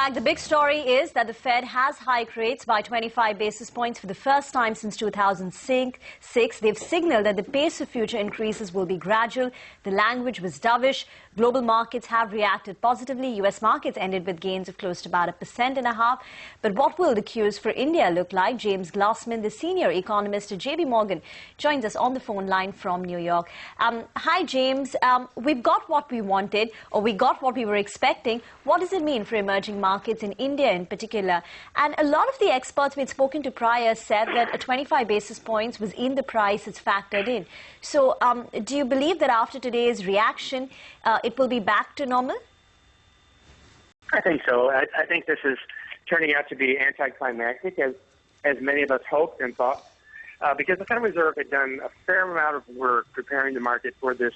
fact, the big story is that the Fed has hiked rates by 25 basis points for the first time since 2006. They've signaled that the pace of future increases will be gradual. The language was dovish. Global markets have reacted positively. U.S. markets ended with gains of close to about 1.5%. But what will the cues for India look like? James Glassman, the senior economist at J.P. Morgan, joins us on the phone line from New York. Hi, James. We've got what we wanted, or we got what we were expecting. What does it mean for emerging markets in India in particular? And a lot of the experts we'd spoken to prior said that a 25 basis points was in the price, it's factored in. So do you believe that after today's reaction, it will be back to normal? I think so. I think this is turning out to be anticlimactic, as many of us hoped and thought, because the Federal Reserve had done a fair amount of work preparing the market for this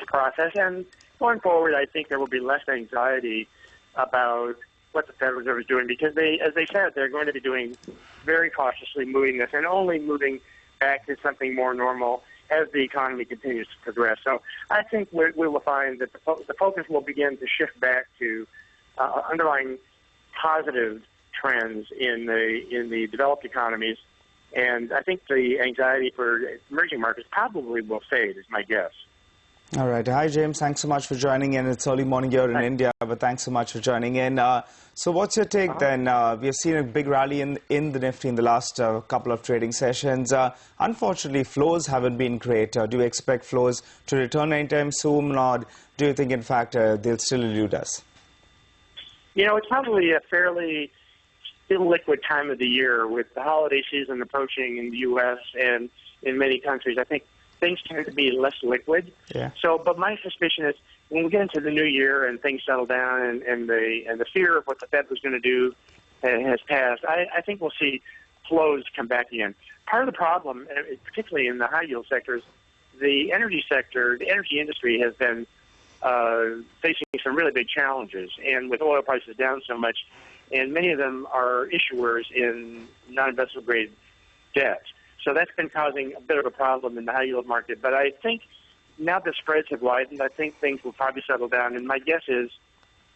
process. And going forward, I think there will be less anxiety about what the Federal Reserve is doing, because as they said, they're going to be doing very cautiously, moving this and only moving back to something more normal as the economy continues to progress. So I think we will find that the focus will begin to shift back to underlying positive trends in the developed economies, and I think the anxiety for emerging markets probably will fade, is my guess. All right. Hi, James. Thanks so much for joining in. It's early morning here in India, but thanks so much for joining in. So what's your take then? We have seen a big rally in the Nifty in the last couple of trading sessions. Unfortunately, flows haven't been great. Do you expect flows to return anytime soon, or do you think, in fact, they'll still elude us? You know, it's probably a fairly illiquid time of the year with the holiday season approaching in the U.S. and in many countries. I think things tend to be less liquid. Yeah. So, but my suspicion is when we get into the new year and things settle down and the fear of what the Fed was going to do has passed, I think we'll see flows come back again. Part of the problem, particularly in the high yield sectors, the energy sector, the energy industry has been facing some really big challenges, and with oil prices down so much, and many of them are issuers in non-investment grade debt. So that's been causing a bit of a problem in the high-yield market. But I think now the spreads have widened, I think things will probably settle down. And my guess is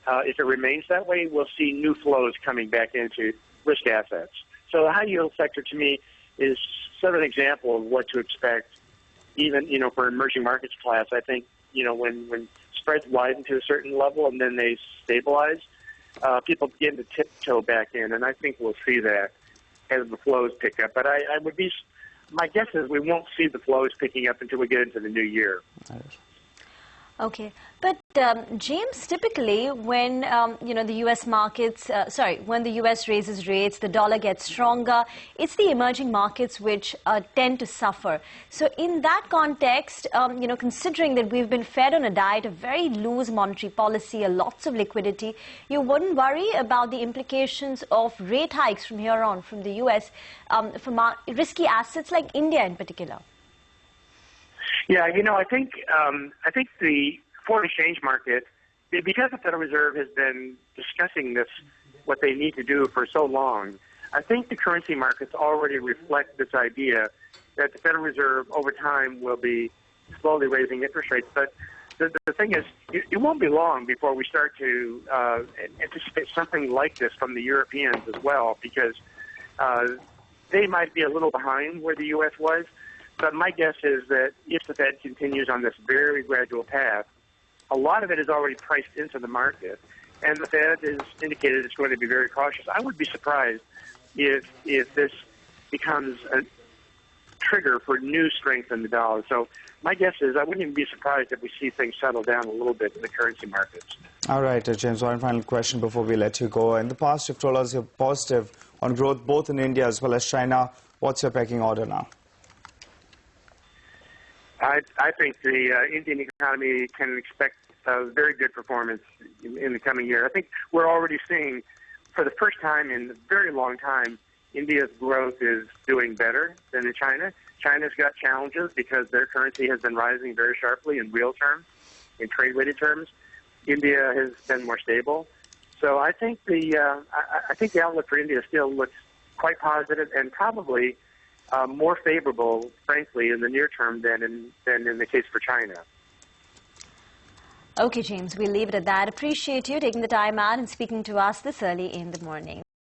if it remains that way, we'll see new flows coming back into risk assets. So the high-yield sector, to me, is sort of an example of what to expect, even, for emerging markets class. I think, when spreads widen to a certain level and then they stabilize, people begin to tiptoe back in. And I think we'll see that as the flows pick up. But my guess is we won't see the flows picking up until we get into the new year. Okay, but James, typically when the U.S. markets, when the U.S. raises rates, the dollar gets stronger. It's the emerging markets which tend to suffer. So in that context, considering that we've been fed on a diet of very loose monetary policy, lots of liquidity, you wouldn't worry about the implications of rate hikes from here on from the U.S. For risky assets like India in particular. Yeah, I think the foreign exchange market, because the Federal Reserve has been discussing what they need to do for so long, I think the currency markets already reflect this idea that the Federal Reserve over time will be slowly raising interest rates. But the thing is, it won't be long before we start to anticipate something like this from the Europeans as well, because they might be a little behind where the U.S. was. But my guess is that if the Fed continues on this very gradual path, a lot of it is already priced into the market, and the Fed has indicated it's going to be very cautious. I would be surprised if this becomes a trigger for new strength in the dollar. So my guess is I wouldn't even be surprised if we see things settle down a little bit in the currency markets. All right, James, one final question before we let you go. In the past, you've told us you're positive on growth both in India as well as China. What's your pecking order now? I think the Indian economy can expect a very good performance in the coming year. I think we're already seeing, for the first time in a very long time, India's growth is doing better than in China. China's got challenges because their currency has been rising very sharply in real terms, in trade-weighted terms. India has been more stable. So I think the outlook for India still looks quite positive and probably more favorable, frankly, in the near term than in the case for China. Okay, James, we'll leave it at that. Appreciate you taking the time out and speaking to us this early in the morning.